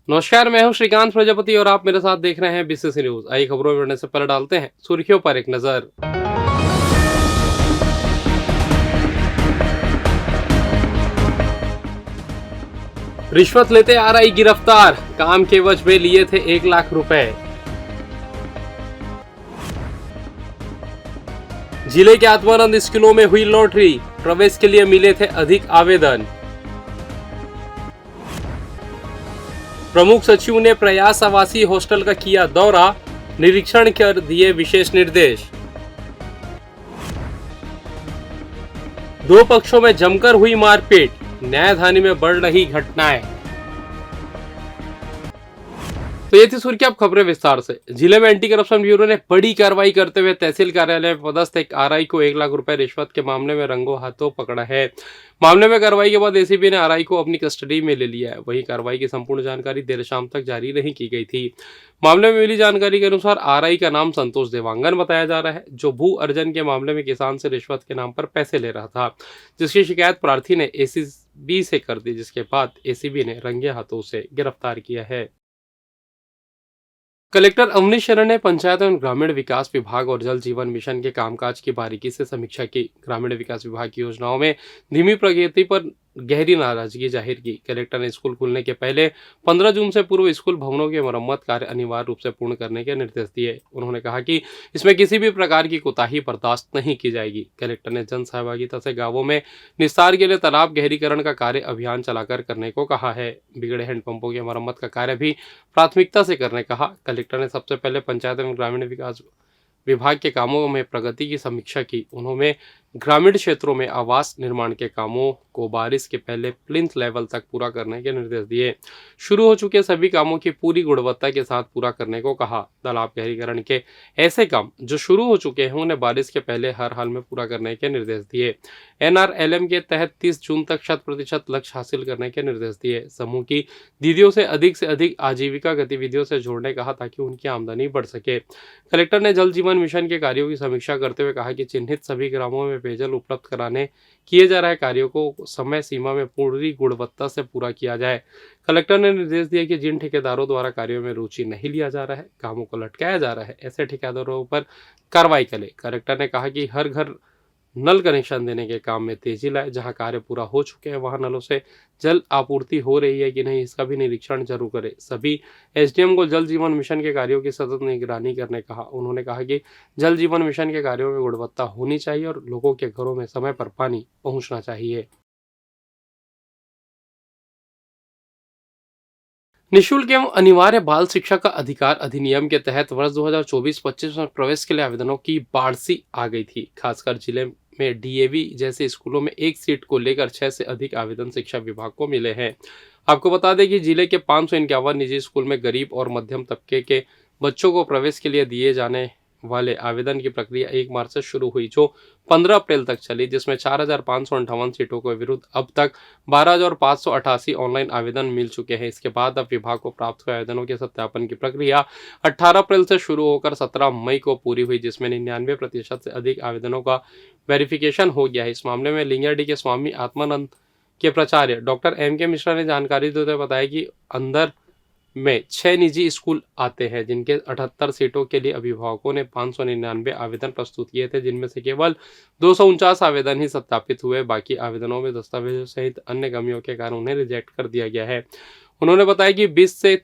नमस्कार, मैं हूं श्रीकांत प्रजापति और आप मेरे साथ देख रहे हैं बीसीसी न्यूज। आई खबरों में बढ़ने से पहले डालते हैं सुर्खियों पर एक नजर। रिश्वत लेते आरआई गिरफ्तार, काम के एवज में लिए थे 1 लाख रुपए। जिले के आत्मानंद स्कूलों में हुई लॉटरी, प्रवेश के लिए मिले थे अधिक आवेदन। प्रमुख सचिव ने प्रयास आवासीय हॉस्टल का किया दौरा, निरीक्षण कर दिए विशेष निर्देश। दो पक्षों में जमकर हुई मारपीट, न्यायधानी में बढ़ रही घटनाएं। तो ये थी सुर्खी, अब खबरें विस्तार से। जिले में एंटी करप्शन ब्यूरो ने बड़ी कार्रवाई करते हुए तहसील कार्यालय में पदस्थ एक आरआई को 1 लाख रुपए रिश्वत के मामले में रंगों हाथों पकड़ा है। मामले में कार्रवाई के बाद एसीबी ने आरआई को अपनी कस्टडी में ले लिया है। वहीं कार्रवाई की संपूर्ण जानकारी देर शाम तक जारी नहीं की गई थी। मामले में मिली जानकारी के अनुसार आरआई का नाम संतोष देवांगन बताया जा रहा है, जो भू अर्जन के मामले में किसान से रिश्वत के नाम पर पैसे ले रहा था, जिसकी शिकायत प्रार्थी ने एसीबी से कर दी, जिसके बाद एसीबी ने रंगे हाथों से गिरफ्तार किया है। कलेक्टर अवनीश शरण ने पंचायत एवं ग्रामीण विकास विभाग और जल जीवन मिशन के कामकाज की बारीकी से समीक्षा की। ग्रामीण विकास विभाग की योजनाओं में धीमी प्रगति पर गहरी नाराजगी जाहिर की। कलेक्टर ने स्कूल खुलने के पहले 15 जून से पूर्व स्कूल भवनों के मरम्मत कार्य अनिवार्य रूप से पूर्ण करने के निर्देश दिए। उन्होंने कहा कि इसमें किसी भी प्रकार की कोताही बर्दाश्त नहीं की जाएगी। कलेक्टर ने जन सहभागिता से गांवों में निस्तार के लिए तालाब गहरीकरण का कार्य अभियान चलाकर करने को कहा है। बिगड़े हैंडपंपों की मरम्मत का कार्य भी प्राथमिकता से करने कहा। कलेक्टर ने सबसे पहले पंचायत एवं ग्रामीण विकास विभाग के कामों में प्रगति की समीक्षा की। उन्होंने ग्रामीण क्षेत्रों में आवास निर्माण के कामों को बारिश के पहले प्लिंथ लेवल तक पूरा करने के निर्देश दिए। शुरू हो चुके सभी कामों की पूरी गुणवत्ता के साथ पूरा करने को कहा। तालाब गहरीकरण के ऐसे काम जो शुरू हो चुके हैं उन्हें बारिश के पहले हर हाल में पूरा करने के निर्देश दिए। एनआरएलएम के तहत 30 जून तक 100% लक्ष्य हासिल करने के निर्देश दिए। समूह की दीदियों से अधिक आजीविका गतिविधियों से जोड़ने कहा, ताकि उनकी आमदनी बढ़ सके। कलेक्टर ने जल जीवन मिशन के कार्यों की समीक्षा करते हुए कहा कि चिन्हित सभी ग्रामों में पेयजल उपलब्ध कराने किए जा रहे कार्यों को समय सीमा में पूरी गुणवत्ता से पूरा किया जाए। कलेक्टर ने निर्देश दिया कि जिन ठेकेदारों द्वारा कार्यों में रुचि नहीं लिया जा रहा है, कामों को लटकाया जा रहा है, ऐसे ठेकेदारों पर कार्रवाई करें। कलेक्टर ने कहा कि हर घर नल कनेक्शन देने के काम में तेजी लाए। जहां कार्य पूरा हो चुके हैं वहां नलों से जल आपूर्ति हो रही है कि नहीं, इसका भी निरीक्षण जरूर करें। सभी एसडीएम को जल जीवन मिशन के कार्यों की सतत निगरानी करने कहा। उन्होंने कहा कि जल जीवन मिशन के कार्यों में गुणवत्ता होनी चाहिए और लोगों के घरों में समय पर पानी पहुंचना चाहिए। निःशुल्क एवं अनिवार्य बाल शिक्षा का अधिकार अधिनियम के तहत वर्ष 2024-25 में प्रवेश के लिए आवेदनों की बाढ़ सी आ गई थी। खासकर जिले में डीएवी जैसे स्कूलों में एक सीट को लेकर 6 से अधिक आवेदन शिक्षा विभाग को मिले हैं। आपको बता दें कि जिले के 551 निजी स्कूल में गरीब और मध्यम तबके के बच्चों को प्रवेश के लिए दिए जाने वाले आवेदन की प्रक्रिया 1 मार्च से शुरू हुई, जो 15 अप्रैल तक चली, जिसमें 4,558 सीटों के विरुद्ध अब तक 12,588 ऑनलाइन आवेदन मिल चुके हैं। इसके बाद अब विभाग को प्राप्त हुए आवेदनों के सत्यापन की प्रक्रिया 18 अप्रैल से शुरू होकर 17 मई को पूरी हुई, जिसमें 99% से अधिक आवेदनों का वेरिफिकेशन हो गया है। इस मामले में लिंगाडी के स्वामी आत्मानंद के प्राचार्य डॉक्टर एम.के. मिश्रा ने जानकारी देते हुए बताया कि अंदर में 6 निजी स्कूल आते हैं, जिनके 78 सीटों के लिए अभिभावकों ने 599 आवेदन प्रस्तुत किए थे, जिनमें से केवल 249 आवेदन ही सत्यापित हुए। बाकी आवेदनों में दस्तावेजों सहित अन्य कमियों के कारण उन्हें रिजेक्ट कर दिया गया है। उन्होंने बताया कि 20 से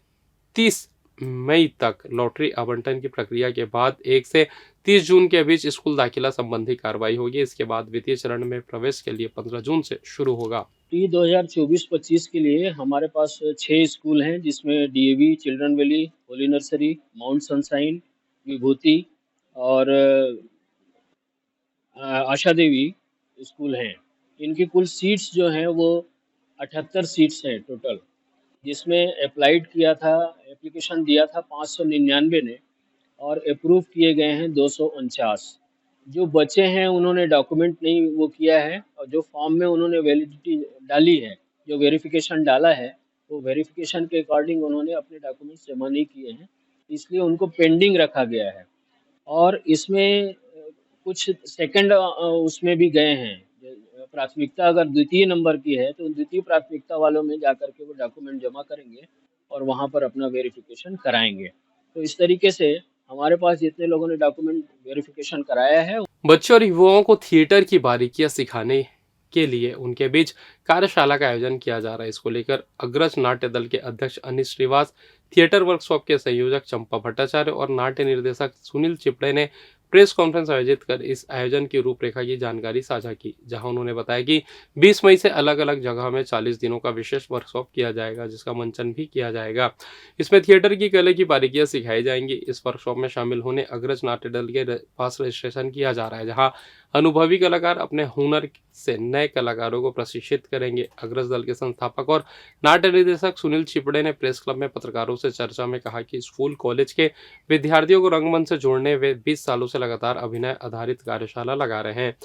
30 मई तक लॉटरी आवंटन की प्रक्रिया के बाद 1 से 30 जून के बीच स्कूल दाखिला संबंधी कार्रवाई होगी। इसके बाद द्वितीय चरण में प्रवेश के लिए 15 जून से शुरू होगा। 2024-25 के लिए हमारे पास 6 स्कूल हैं, जिसमें DAV, children valley, holy nursery, mount sunshine, Vibhuti और आशा देवी स्कूल हैं। इनकी कुल सीट्स जो हैं वो 78 सीट्स हैं टोटल, जिसमें एप्लीकेशन दिया था 599 ने और अप्रूव किए गए हैं 249। जो बचे हैं उन्होंने डॉक्यूमेंट नहीं वो किया है, और जो फॉर्म में उन्होंने वैलिडिटी डाली है, जो वेरिफिकेशन डाला है, वो वेरिफिकेशन के अकॉर्डिंग उन्होंने अपने डॉक्यूमेंट्स जमा नहीं किए हैं, इसलिए उनको पेंडिंग रखा गया है। और इसमें कुछ सेकंड उसमें भी गए हैं। प्राथमिकता अगर द्वितीय नंबर की है तो द्वितीय प्राथमिकता वालों में जाकर के वो डॉक्यूमेंट जमा करेंगे और वहाँ पर अपना वेरिफिकेशन कराएंगे। तो इस तरीके से हमारे पास जितने लोगों ने डॉक्यूमेंट वेरिफिकेशन कराया है। बच्चों और युवाओं को थिएटर की बारीकियां सिखाने के लिए उनके बीच कार्यशाला का आयोजन किया जा रहा है। इसको लेकर अग्रज नाट्य दल के अध्यक्ष अनिल श्रीवास, थिएटर वर्कशॉप के संयोजक चंपा भट्टाचार्य और नाट्य निर्देशक सुनील चिपड़े ने प्रेस कॉन्फ्रेंस आयोजित कर इस आयोजन की रूपरेखा की जानकारी साझा की, जहां उन्होंने बताया कि 20 मई से अलग अलग जगह में 40 दिनों का विशेष वर्कशॉप किया जाएगा, जिसका मंचन भी किया जाएगा। इसमें थिएटर की कला की बारीकियां सिखाई जाएंगी। इस वर्कशॉप में शामिल होने अग्रज नाट्य दल के पास रजिस्ट्रेशन किया जा रहा है, जहां अनुभवी कलाकार अपने हुनर से नए कलाकारों को प्रशिक्षित करेंगे। अग्रज दल के संस्थापक और नाट्य निर्देशक सुनील छिपड़े ने प्रेस क्लब में पत्रकारों से चर्चा में कहा कि स्कूल कॉलेज के विद्यार्थियों को रंगमंच से जोड़ने वे 20 सालों से लगातार अभिनय आधारित कार्यशाला लगा रहे हैं।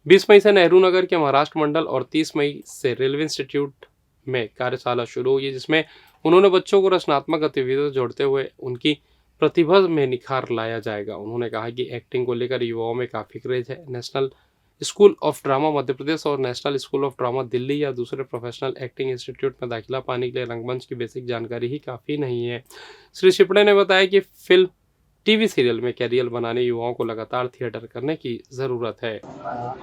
20 मई से नेहरू नगर के महाराष्ट्र मंडल और 30 मई से रेलवे इंस्टीट्यूट में कार्यशाला शुरू हुई, जिसमें उन्होंने बच्चों को रचनात्मक गतिविधियों से जोड़ते हुए उनकी प्रतिभा में निखार लाया जाएगा। उन्होंने कहा कि एक्टिंग को लेकर युवाओं में काफ़ी क्रेज है। National school of drama Madhya Pradesh और national school of drama Delhi या दूसरे प्रोफेशनल एक्टिंग इंस्टीट्यूट में दाखिला पाने के लिए रंगमंच की बेसिक जानकारी ही काफ़ी नहीं है। श्री शिपड़े ने बताया कि फिल्म टीवी सीरियल में कैरियर बनाने युवाओं को लगातार थिएटर करने की ज़रूरत है।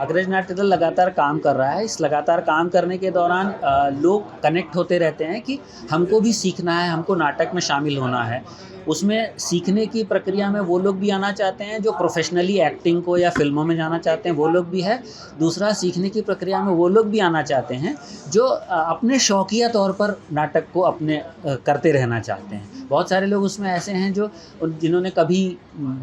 अग्रज नाट्य दल लगातार काम कर रहा है। इस लगातार काम करने के दौरान लोग कनेक्ट होते रहते हैं कि हमको भी सीखना है, हमको नाटक में शामिल होना है। उसमें सीखने की प्रक्रिया में वो लोग भी आना चाहते हैं जो प्रोफेशनली एक्टिंग को या फिल्मों में जाना चाहते हैं, वो लोग भी है। दूसरा, सीखने की प्रक्रिया में वो लोग भी आना चाहते हैं जो अपने शौकिया तौर पर नाटक को अपने करते रहना चाहते हैं। बहुत सारे लोग उसमें ऐसे हैं जो जिन्होंने कभी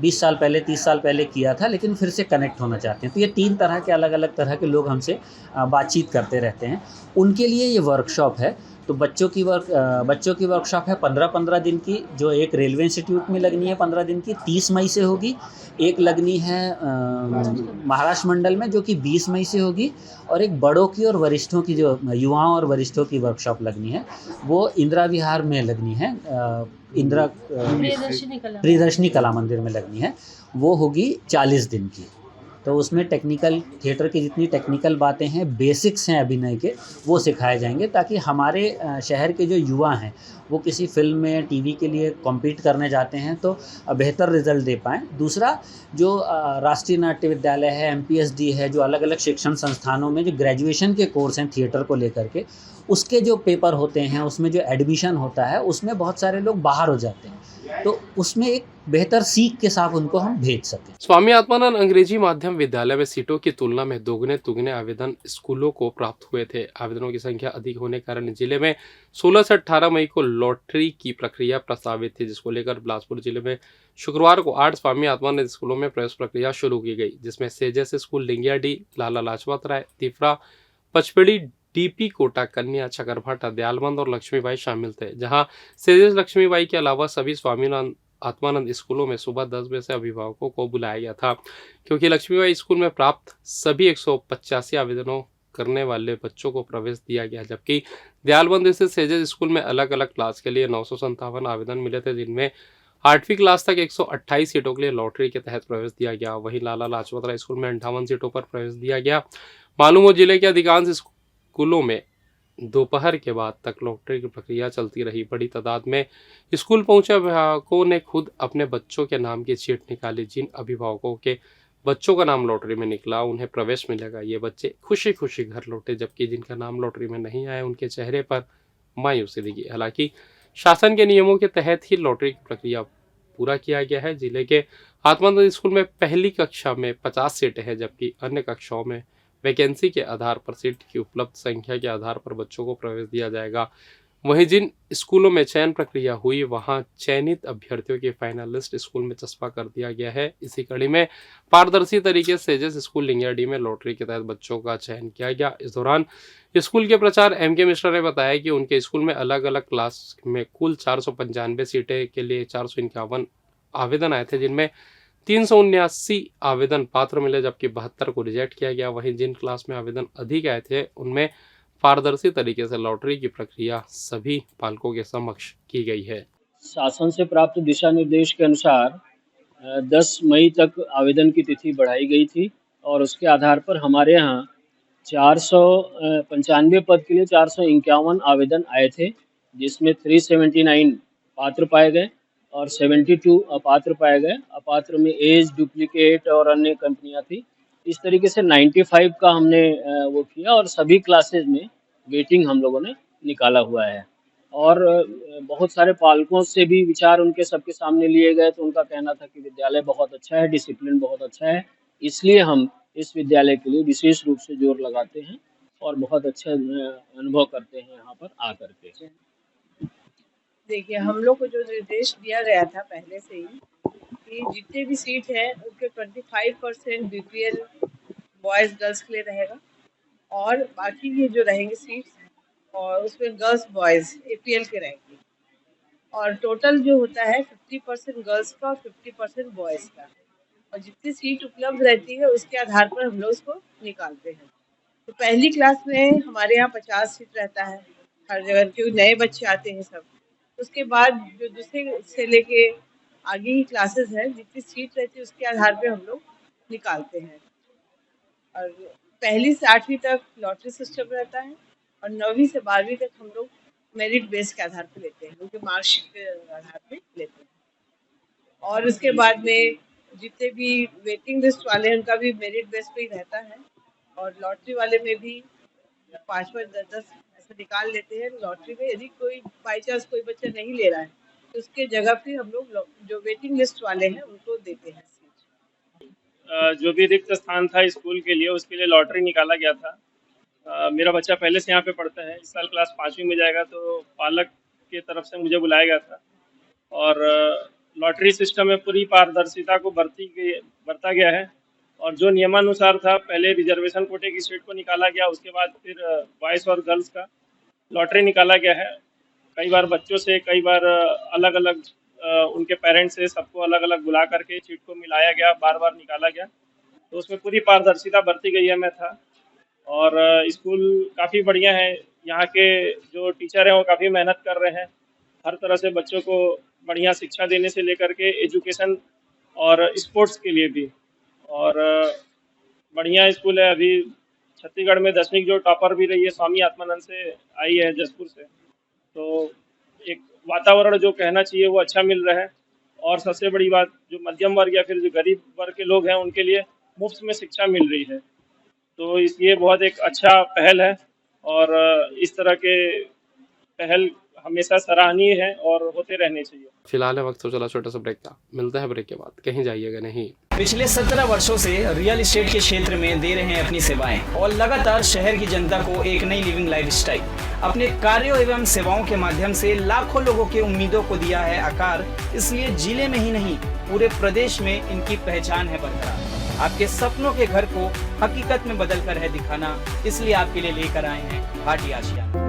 20 साल पहले 30 साल पहले किया था लेकिन फिर से कनेक्ट होना चाहते हैं। तो ये 3 तरह के अलग अलग तरह के लोग हमसे बातचीत करते रहते हैं। उनके लिए ये वर्कशॉप है। तो बच्चों की वर्कशॉप है 15-15 दिन की, जो एक रेलवे इंस्टीट्यूट में लगनी है 15 दिन की, 30 मई से होगी। एक लगनी है महाराष्ट्र मंडल में जो कि 20 मई से होगी। और एक बड़ों की और वरिष्ठों की, जो युवाओं और वरिष्ठों की वर्कशॉप लगनी है, वो इंदिरा विहार में लगनी है। प्रियदर्शनी कला मंदिर में लगनी है। वो होगी 40 दिन की। तो उसमें टेक्निकल थिएटर की जितनी टेक्निकल बातें हैं, बेसिक्स हैं अभिनय के, वो सिखाए जाएंगे ताकि हमारे शहर के जो युवा हैं वो किसी फिल्म में, टीवी के लिए कॉम्पीट करने जाते हैं तो बेहतर रिजल्ट दे पाएँ। दूसरा, जो राष्ट्रीय नाट्य विद्यालय है, MPSD है, जो अलग अलग शिक्षण संस्थानों में जो ग्रेजुएशन के कोर्स हैं थिएटर को लेकर के, उसके जो पेपर होते हैं, उसमें जो एडमिशन होता है, उसमें बहुत सारे लोग बाहर हो जाते हैं। तो उसमें एक बेहतर सीख के साथ उनको हम भेज सकें। स्वामी आत्मानंद अंग्रेजी माध्यम विद्यालय में सीटों की तुलना में दोगुने तुगने आवेदन स्कूलों को प्राप्त हुए थे। आवेदनों की संख्या अधिक होने के कारण जिले में 16 से 18 मई को लॉटरी की प्रक्रिया प्रस्तावित थी, जिसको लेकर बिलासपुर जिले में शुक्रवार को 8 स्वामी आत्मानंद स्कूलों में प्रवेश प्रक्रिया शुरू की गई, जिसमें sages school, लिंगियाडी, Lala Lajpat Rai, Tifra, Pachpedi, DP Kota, कन्या, चकरभाटा, दयालबंद और लक्ष्मीबाई शामिल थे। जहां सेजस लक्ष्मीबाई के अलावा सभी स्वामी आत्मानंद स्कूलों में सुबह 10 बजे से अभिभावकों को बुलाया गया था, क्योंकि लक्ष्मीबाई स्कूल में प्राप्त सभी 185 आवेदनों करने वाले बच्चों को प्रवेश दिया गया, जबकि दयालबंद स्थित सेजस स्कूल में अलग अलग क्लास के लिए 957 आवेदन मिले थे, जिनमें 8वीं क्लास तक 128 सीटों के लिए लॉटरी के तहत प्रवेश दिया गया। वहीं लाला लाजपत राय स्कूल में 58 सीटों पर प्रवेश दिया गया। मालूम हो, जिले के अधिकांश स्कूलों में दोपहर के बाद तक लॉटरी की प्रक्रिया चलती रही। बड़ी तादाद में स्कूल पहुंचे अभिभावकों ने खुद अपने बच्चों के नाम की सीट निकाली। जिन अभिभावकों के बच्चों का नाम लॉटरी में निकला, उन्हें प्रवेश मिलेगा। ये बच्चे खुशी खुशी घर लौटे, जबकि जिनका नाम लॉटरी में नहीं आया, उनके चेहरे पर मायूसी दिखी। हालांकि शासन के नियमों के तहत ही लॉटरी की प्रक्रिया पूरा किया गया है। जिले के आत्मानंद स्कूल में पहली कक्षा में 50 सीटें हैं, जबकि अन्य कक्षाओं में वैकेंसी के आधार पर सीट की उपलब्ध संख्या के आधार पर बच्चों को प्रवेश दिया जाएगा। वहीं जिन स्कूलों में चयन प्रक्रिया हुई, वहां चयनित अभ्यर्थियों की फाइनल लिस्ट स्कूल में चस्पा कर दिया गया है। इसी कड़ी में पारदर्शी तरीके से सेजस स्कूल लिंगियाडी में लॉटरी के तहत बच्चों का चयन किया गया। इस दौरान स्कूल के प्राचार्य MK मिश्रा ने बताया कि उनके स्कूल में अलग अलग क्लास में कुल 495 सीटें के लिए 451 आवेदन आए थे, जिनमें 379 आवेदन पात्र मिले, जबकि 72 को रिजेक्ट किया गया। वहीं जिन क्लास में आवेदन अधिक आए थे, उनमें पारदर्शी तरीके से लॉटरी की प्रक्रिया सभी पालकों के समक्ष की गई है। शासन से प्राप्त दिशा निर्देश के अनुसार 10 मई तक आवेदन की तिथि बढ़ाई गई थी और उसके आधार पर हमारे यहाँ 495 पद के लिए 451 आवेदन आए थे, जिसमें 379 पात्र पाए गए और 72 अपात्र पाए गए। अपात्र में एज, डुप्लीकेट और अन्य कंपनियां थी। इस तरीके से 95 का हमने वो किया और सभी क्लासेज में वेटिंग हम लोगों ने निकाला हुआ है। और बहुत सारे पालकों से भी विचार उनके सबके सामने लिए गए, तो उनका कहना था कि विद्यालय बहुत अच्छा है, डिसिप्लिन बहुत अच्छा है, इसलिए हम इस विद्यालय के लिए विशेष रूप से जोर लगाते हैं और बहुत अच्छा अनुभव करते हैं यहाँ पर आकर के। देखिए, हम लोग को जो निर्देश दिया गया था पहले से ही कि जितने भी सीट हैं उसके 25% बीपीएल बॉयज़ गर्ल्स के लिए रहेगा और बाकी ये जो रहेंगे सीट्स और उसमें गर्ल्स बॉयज़ एपीएल के रहेंगे और टोटल जो होता है 50% गर्ल्स का और 50% बॉयज़ का और जितनी सीट उपलब्ध रहती है उसके आधार पर हम लोग उसको निकालते हैं। तो पहली क्लास में हमारे यहाँ 50 सीट रहता है हर जगह, क्योंकि नए बच्चे आते हैं सब। उसके बाद जो दूसरे से लेके आगे की क्लासेस हैं, जितनी सीट रहती है उसके आधार पे हम लोग निकालते हैं। और पहली से 8वीं तक लॉटरी सिस्टम रहता है और 9वीं से 12वीं तक हम लोग मेरिट बेस के आधार पे लेते हैं, उनके मार्कशीट के आधार पे लेते हैं। और उसके बाद में जितने भी वेटिंग लिस्ट वाले हैं उनका भी मेरिट बेस पे ही रहता है और लॉटरी वाले में भी 5-5, 10-10 ऐसे निकाल लेते हैं। लॉटरी में यदि कोई बाई चांस कोई बच्चा नहीं ले रहा है तो उसके जगह पे हम लोग जो वेटिंग लिस्ट वाले हैं उनको देते हैं सीट। जो भी रिक्त स्थान था स्कूल के लिए, उसके लिए लॉटरी निकाला गया था। मेरा बच्चा पहले से यहाँ पे पढ़ता है, इस साल क्लास 5वीं में जाएगा, तो पालक के तरफ से मुझे बुलाया गया था और लॉटरी सिस्टम में पूरी पारदर्शिता को बरता गया है और जो नियमानुसार था, पहले रिजर्वेशन कोटे की सीट को निकाला गया, उसके बाद फिर बॉयज़ और गर्ल्स का लॉटरी निकाला गया है। कई बार बच्चों से, कई बार अलग अलग उनके पेरेंट्स से, सबको अलग अलग बुला करके सीट को मिलाया गया, बार बार निकाला गया, तो उसमें पूरी पारदर्शिता बरती गई है। मैं था और स्कूल काफ़ी बढ़िया है। यहाँ के जो टीचर हैं वो काफ़ी मेहनत कर रहे हैं, हर तरह से बच्चों को बढ़िया शिक्षा देने से लेकर के एजुकेशन और स्पोर्ट्स के लिए भी। और बढ़िया स्कूल है। अभी छत्तीसगढ़ में 10वीं जो टॉपर भी रही है, स्वामी आत्मानंद से आई है, जसपुर से। तो एक वातावरण जो कहना चाहिए वो अच्छा मिल रहा है और सबसे बड़ी बात, जो मध्यम वर्ग या फिर जो गरीब वर्ग के लोग हैं उनके लिए मुफ्त में शिक्षा मिल रही है, तो इसलिए बहुत एक अच्छा पहल है और इस तरह के पहल हमेशा सराहनीय है और होते रहने चाहिए। फिलहाल है वक्त तो चला छोटा सा ब्रेक का, मिलता है ब्रेक के बाद, कहीं जाइएगा नहीं। पिछले 17 वर्षों से रियल एस्टेट के क्षेत्र में दे रहे हैं अपनी सेवाएं और लगातार शहर की जनता को एक नई लिविंग लाइफस्टाइल। अपने कार्यों एवं सेवाओं के माध्यम से लाखों लोगों की उम्मीदों को दिया है आकार, इसलिए जिले में ही नहीं पूरे प्रदेश में इनकी पहचान है बरकरार। आपके सपनों के घर को हकीकत में बदल कर है दिखाना, इसलिए आपके लिए लेकर आए हैं भाटी आशियाना।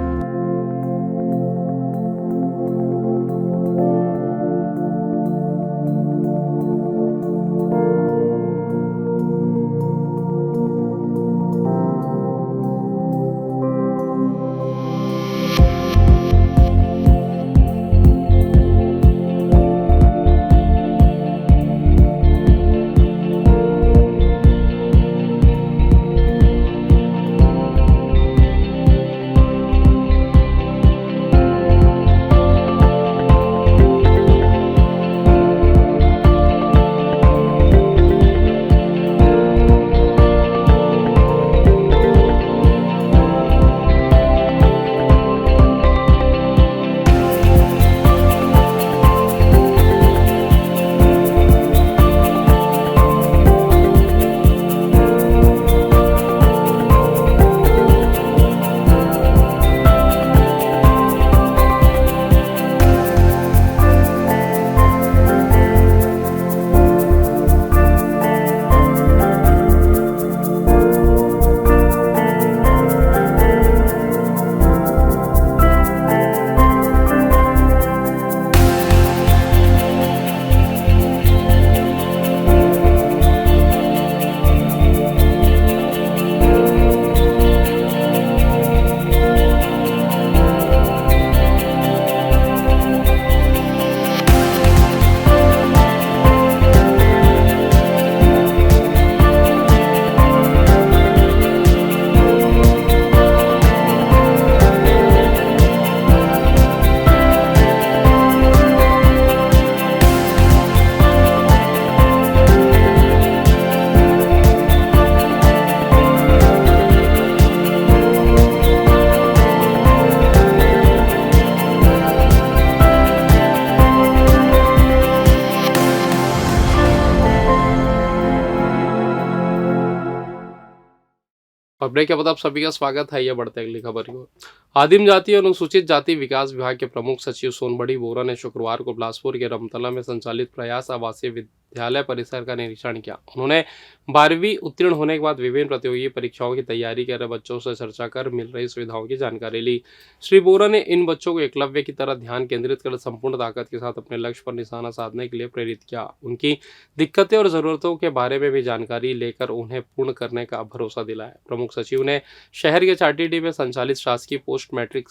ब्रेक के बाद आप सभी का स्वागत है। ये बढ़ते अगली खबर को। आदिम जाति और अनुसूचित जाति विकास विभाग के प्रमुख सचिव सोनबड़ी बोरा ने शुक्रवार को बिलासपुर के रमतला में संचालित प्रयास आवासीय विद्यालय परिसर का निरीक्षण किया। उन्होंने 12वीं उत्तीर्ण होने के बाद विभिन्न प्रतियोगी परीक्षाओं की तैयारी कर रहे बच्चों से चर्चा कर मिल रही सुविधाओं की जानकारी ली। श्री बोरा ने इन बच्चों को एकलव्य की तरह ध्यान केंद्रित कर संपूर्ण ताकत के साथ अपने लक्ष्य पर निशाना साधने के लिए प्रेरित किया। उनकी दिक्कतें और जरूरतों के बारे में भी जानकारी लेकर उन्हें पूर्ण करने का भरोसा दिलाया। प्रमुख सचिव ने शहर के चाटीडी में संचालित शासकीय पोस्ट मैट्रिक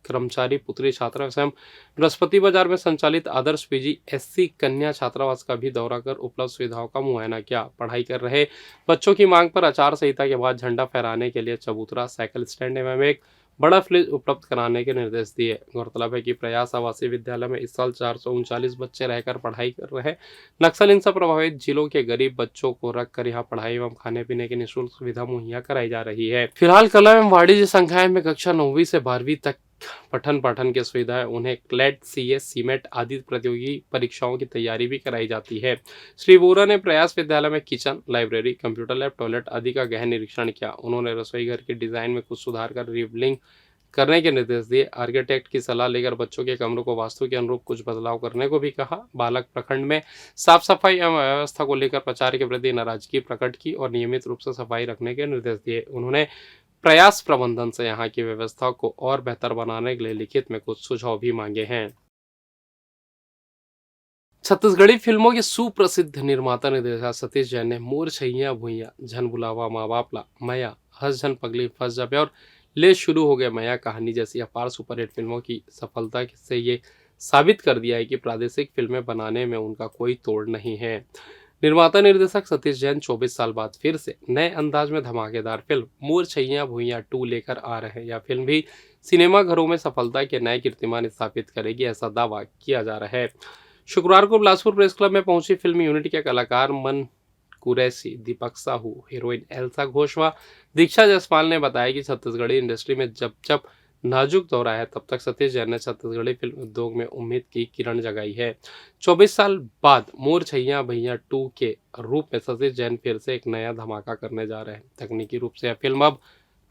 कर्मचारी पुत्री छात्रावास एवं बृहस्पति बाजार में संचालित आदर्श पीजी एससी कन्या छात्रावास का भी दौरा कर उपलब्ध सुविधाओं का मुआयना किया। पढ़ाई कर रहे बच्चों की मांग पर आचार संहिता के बाद झंडा फहराने के लिए चबूतरा, साइकिल स्टैंड एवं एक बड़ा फ्रिज उपलब्ध कराने के निर्देश दिए। गौरतलब है कि प्रयास आवासीय विद्यालय में इस साल 439 बच्चे रहकर पढ़ाई कर रहे नक्सल हिंसा प्रभावित जिलों के गरीब बच्चों को रखकर यहाँ पढ़ाई एवं खाने पीने की निःशुल्क सुविधा मुहैया कराई जा रही है। फिलहाल कला एवं वाणिज्य संकाय में कक्षा 9वीं से 12वीं तक पठन पाठन की सुविधाएं उन्हें क्लेट, सीएस, सीमेट आदि प्रतियोगी परीक्षाओं की तैयारी भी कराई जाती है। श्री बोरा ने प्रयास विद्यालय में kitchen, library, computer lab, toilet आदि का गहन निरीक्षण किया। उन्होंने रसोई घर के डिजाइन में कुछ सुधार कर रिबिल्डिंग करने के निर्देश दिए। आर्किटेक्ट की सलाह लेकर बच्चों के कमरों को वास्तु के अनुरूप कुछ बदलाव करने को भी कहा। बालक प्रखंड में साफ सफाई एवं व्यवस्था को लेकर प्रचार के प्रति नाराजगी प्रकट की और नियमित रूप से सफाई रखने के निर्देश दिए। उन्होंने प्रयास प्रबंधन से यहाँ की व्यवस्था को और बेहतर बनाने के लिए लिखित में कुछ सुझाव भी मांगे हैं। छत्तीसगढ़ी फिल्मों के सुप्रसिद्ध निर्माता निर्देशक सतीश जैन ने मोर छैया भुइया, झन बुलावा माँ बापला, मया, हंस झन पगली फंस जाबे और ले शुरू हो गए मया कहानी जैसी अपार सुपरहिट फिल्मों की सफलता से ये साबित कर दिया है कि प्रादेशिक फिल्में बनाने में उनका कोई तोड़ नहीं है। निर्माता निर्देशक सतीश जैन 24 साल बाद फिर से नए अंदाज में धमाकेदार फिल्म मोर छैया भुइया 2 लेकर आ रहे हैं। यह फिल्म भी सिनेमा घरों में सफलता के नए कीर्तिमान स्थापित करेगी, ऐसा दावा किया जा रहा है। शुक्रवार को बिलासपुर प्रेस क्लब में पहुंची फिल्म यूनिट के कलाकार मन कुरैसी, दीपक साहू, हीरोइन एल्सा घोष व दीक्षा जायसवाल ने बताया कि छत्तीसगढ़ी इंडस्ट्री में जब जब नाजुक दौरा है तब तक सतीश जैन ने छत्तीसगढ़ी फिल्म उद्योग में उम्मीद की किरण जगाई है। 24 साल बाद मोर छैया भैया 2 के रूप में सतीश जैन फिर से एक नया धमाका करने जा रहे हैं। तकनीकी रूप से यह फिल्म अब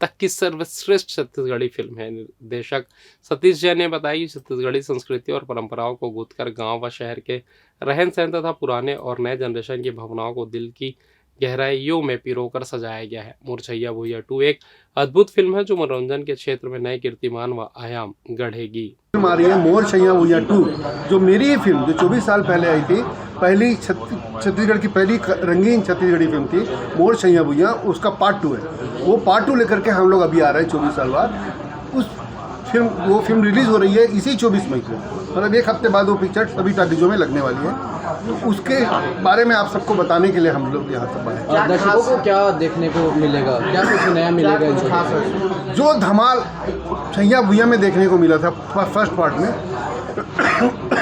तक की सर्वश्रेष्ठ छत्तीसगढ़ी फिल्म है। निर्देशक सतीश जैन ने बताया कि छत्तीसगढ़ी संस्कृति और परंपराओं को गूंथकर गांव व शहर के रहन सहन तथा पुराने और नए जनरेशन की भावनाओं को दिल की गहराइयों में पिरोकर सजाया गया है। मोर छैया भुइया 2 एक अद्भुत फिल्म है जो मनोरंजन के क्षेत्र में नए कीर्तिमान व आयाम गढ़ेगी। फिल्म आ रही है मोर छैया भुइया 2, जो मेरी ही फिल्म जो 24 साल पहले आई थी, पहली छत्तीसगढ़ की पहली रंगीन छत्तीसगढ़ी फिल्म थी मोर छैया भुइया, उसका पार्ट 2 है। वो पार्ट 2 लेकर के हम लोग अभी आ रहे हैं 24 साल बाद। वो फिल्म रिलीज़ हो रही है इसी 24 मई को, मतलब एक हफ्ते बाद वो पिक्चर सभी टाकीजों में लगने वाली है। तो उसके बारे में आप सबको बताने के लिए हम लोग यहाँ सब आए। दर्शकों को क्या देखने को मिलेगा, क्या कुछ नया मिलेगा? जो धमाल छैया भुइया में देखने को मिला था फर्स्ट पार्ट में,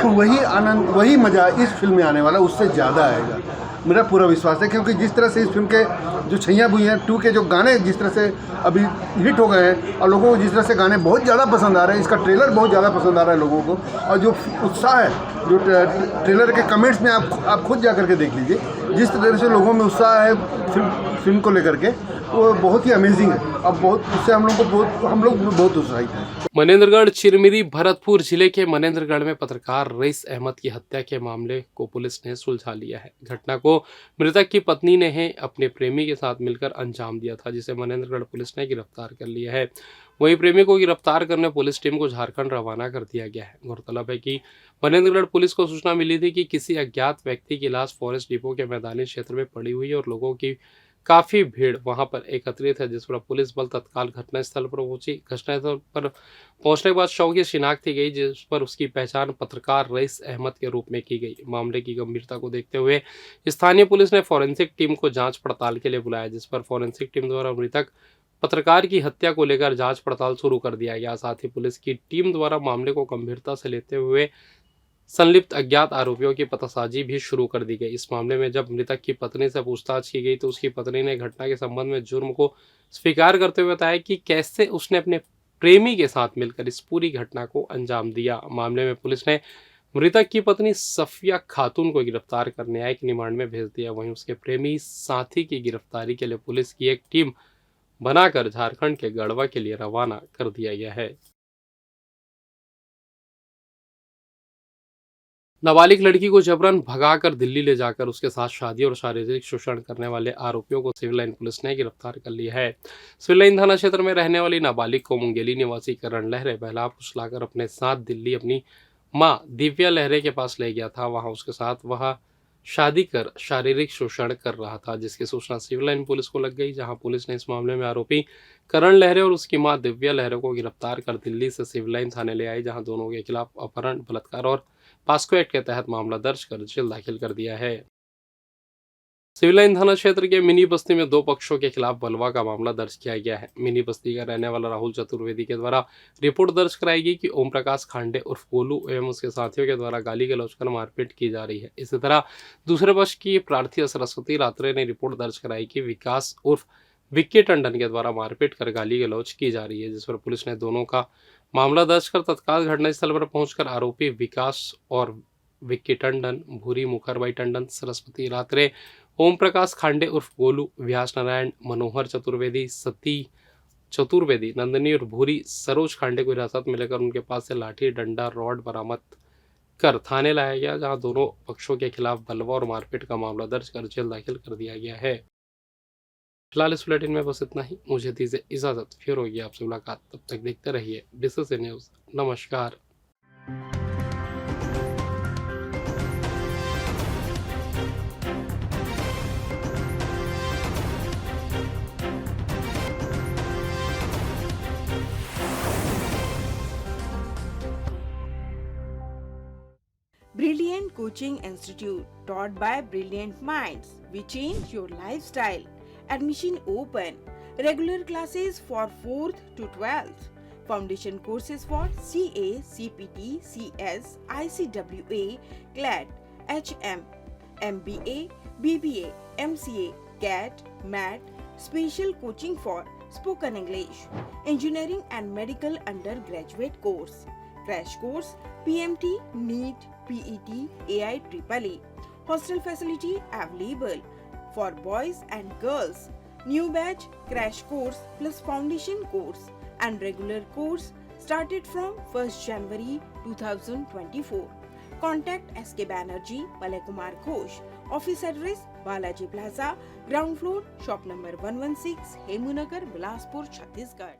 वही आनंद, वही मज़ा इस फिल्म में आने वाला उससे ज़्यादा आएगा, मेरा पूरा विश्वास है। क्योंकि जिस तरह से इस फिल्म के जो छैया भुइया 2 के जो गाने जिस तरह से अभी हिट हो गए हैं और लोगों को जिस तरह से गाने बहुत ज़्यादा पसंद आ रहे हैं, इसका ट्रेलर बहुत ज़्यादा पसंद आ रहा है लोगों को, और जो उत्साह है जो ट्रेलर के कमेंट्स में आप खुद जा करके देख लीजिए, जिस तरह से लोगों में उत्साह है फिल्म को लेकर के, वो बहुत ही अमेजिंग है। अब बहुत उससे हम लोग बहुत उत्साहित हैं। मनेंद्रगढ़ चिरमिरी भरतपुर जिले के मनेंद्रगढ़ में पत्रकार रईस अहमद की हत्या के मामले को पुलिस ने सुलझा लिया है। घटना को मृतक की पत्नी ने अपने प्रेमी के साथ मिलकर अंजाम दिया था, जिसे मनेंद्रगढ़ पुलिस ने गिरफ्तार कर लिया है। वहीं प्रेमी को गिरफ्तार करने पुलिस टीम को झारखंड रवाना कर दिया गया है। गौरतलब है कि मनेंद्रगढ़ पुलिस को सूचना मिली थी कि किसी अज्ञात व्यक्ति की लाश फॉरेस्ट डिपो के मैदानी क्षेत्र में पड़ी हुई है और लोगों की काफी भीड़ वहां पर एकत्रित है, जिस पर पुलिस बल तत्काल घटनास्थल पर पहुंची। घटनास्थल पर पहुंचने के बाद शव की शिनाख्त की गई, जिस पर उसकी पहचान पत्रकार रईस अहमद के रूप में की गई। मामले की गंभीरता को देखते हुए स्थानीय पुलिस ने फॉरेंसिक टीम को जांच पड़ताल के लिए बुलाया, जिस पर फॉरेंसिक टीम द्वारा मृतक पत्रकार की हत्या को लेकर जांच पड़ताल शुरू कर दिया गया। साथ ही पुलिस की टीम द्वारा मामले को गंभीरता से लेते हुए संलिप्त अज्ञात आरोपियों की पतासाजी भी शुरू कर दी गई। इस मामले में जब मृतक की पत्नी से पूछताछ की गई तो उसकी पत्नी ने घटना के संबंध में जुर्म को स्वीकार करते हुए बताया कि कैसे उसने अपने प्रेमी के साथ मिलकर इस पूरी घटना को अंजाम दिया। मामले में पुलिस ने मृतक की पत्नी सफिया खातून को गिरफ्तार कर न्यायिक रिमांड में भेज दिया। वहीं उसके प्रेमी साथी की गिरफ्तारी के लिए पुलिस की एक टीम बनाकर झारखंड के गढ़वा के लिए रवाना कर दिया गया है। नाबालिग लड़की को जबरन भगाकर दिल्ली ले जाकर उसके साथ शादी और शारीरिक शोषण करने वाले आरोपियों को सिविल लाइन पुलिस ने गिरफ्तार कर लिया है। सिविल लाइन थाना क्षेत्र में रहने वाली नाबालिग को मुंगेली निवासी करण लहरे बहला फुसलाकर अपने साथ दिल्ली अपनी मां दिव्या लहरे के पास ले गया था। वहां उसके साथ वह शादी कर शारीरिक शोषण कर रहा था, जिसकी सूचना सिविल लाइन पुलिस को लग गई, जहां पुलिस ने इस मामले में आरोपी करण लहरे और उसकी मां दिव्या लहरे को गिरफ्तार कर दिल्ली से सिविल लाइन थाने ले आई, जहां दोनों के खिलाफ अपहरण, बलात्कार और पास्को एक्ट के तहत मामला दर्ज कर जेल दाखिल कर दिया है। सिविल लाइन थाना क्षेत्र के मिनी बस्ती में दो पक्षों के खिलाफ बलवा का मामला दर्ज किया गया है। मिनी बस्ती का रहने वाला राहुल चतुर्वेदी के द्वारा रिपोर्ट दर्ज कराई गई कि ओम प्रकाश खांडे उर्फ गोलू एवं उसके साथियों के द्वारा गाली गलौज कर मारपीट की जा रही है। इसी तरह दूसरे पक्ष की प्रार्थी सरस्वती रात्रे ने रिपोर्ट दर्ज कराई कि विकास उर्फ विक्की टंडन के द्वारा मारपीट कर गाली गलौज की जा रही है, जिस पर पुलिस ने दोनों का मामला दर्ज कर तत्काल घटनास्थल पर पहुंचकर आरोपी विकास और विक्की टंडन, भूरी मुखरबाई टंडन, सरस्वती रात्रे, ओम प्रकाश खांडे उर्फ गोलू, व्यास नारायण, मनोहर चतुर्वेदी, सती चतुर्वेदी, नंदिनी और भूरी सरोज खांडे को हिरासत में लेकर उनके पास से लाठी, डंडा, रॉड बरामद कर थाने लाया गया, जहां दोनों पक्षों के खिलाफ बलवा और मारपीट का मामला दर्ज कर जेल दाखिल कर दिया गया है। फिलहाल इस बुलेटिन में बस इतना ही। मुझे दीजिए इजाजत, फिर होगी आपसे मुलाकात। तब तक देखते रहिए BCC न्यूज। नमस्कार। Brilliant Coaching Institute, taught by brilliant minds. We change your lifestyle. Admission open. Regular classes for 4th to 12th. Foundation courses for CA, CPT, CS, ICWA, CLAT, HM, MBA, BBA, MCA, CAT, MAT. Special coaching for spoken English, engineering and medical undergraduate course. Crash course, PMT, NEET, PET, AIEEE. Hostel facility available for boys and girls. New batch crash course plus foundation course and regular course started from 1st January 2024. Contact SK Banerjee, Malay Kumar Ghosh. Office address Balaji Plaza, ground floor, shop number 116, Hemunagar, Bilaspur, Chhattisgarh.